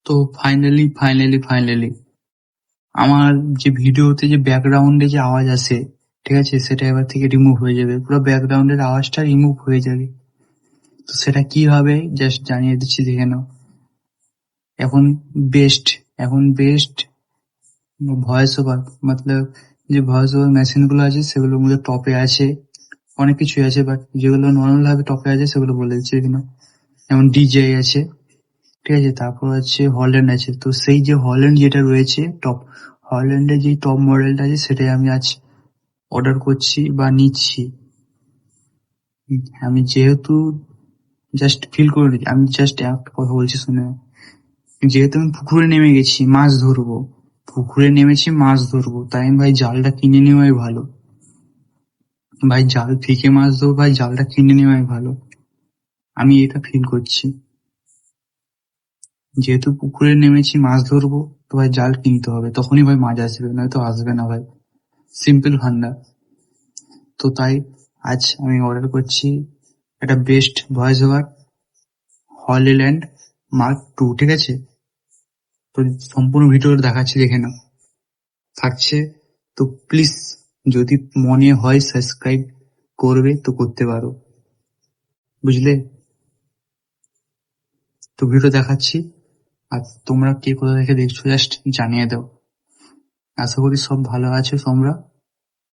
তো ফাইনালি আমার যে ভিডিওতে যে ব্যাকগ্রাউন্ডে যে আওয়াজ আসে, ঠিক আছে, সেটা এবার থেকে রিমুভ হয়ে যাবে, পুরো ব্যাকগ্রাউন্ডের আওয়াজটা রিমুভ হয়ে যাবে। তো সেটা কি হবে জাস্ট জানিয়ে দিচ্ছি, দেখে নাও। এখন বেস্ট ভয়েস ওভার, মতলব যে ভয়েস ওভার মেশিন গুলো আছে সেগুলোর মধ্যে টপে আছে, অনেক কিছুই আছে, বাট যেগুলো নর্মাল ভাবে টপে আছে সেগুলো বলে দিচ্ছি এখানে। যেমন ডিজে আছে, ঠিক আছে, তারপর আছে হল্যান্ড আছে। তো সেই যে হল্যান্ড যেটা রয়েছে টপ, হল্যান্ডের যে টপ মডেলটা আছে সেটাই আমি আজ অর্ডার করছি বা নিচ্ছি। আমি যেহেতু জাস্ট ফিল করে নিচ্ছি, আমি জাস্ট একটা কথা বলছি শুনে। যেহেতু আমি পুকুরে নেমে গেছি মাছ ধরবো, পুকুরে নেমেছি মাছ ধরবো, তাই আমি ভাই জালটা কিনে নেওয়াই ভালো। ভাই জাল থেকে মাছ ধরবো, ভাই জালটা কিনে নেওয়াই ভালো। আমি এটা ফিল করছি, যেহেতু পুকুরে নেমেছি মাছ ধরবো, তো ভাই জাল কিনতে হবে, তখনই ভাই মাছ আসবে, নয়তো আসবে না ভাই। সিম্পল ফান্ডা। তো তাই আজ আমি অর্ডার করছি একটা best voice over Hollyland Mark 2, ঠিক আছে। তো সম্পূর্ণ ভিডিওটা দেখাচ্ছি, দেখে নাও। থাকছে তো প্লিজ, যদি মনে হয় সাবস্ক্রাইব করবে তো করতে পারো, বুঝলে। তো ভিডিও দেখাচ্ছি, আর তোমরা কে কোথা থেকে দেখছো জাস্ট জানিয়ে দাও। আশা করি সব ভালো আছো তোমরা।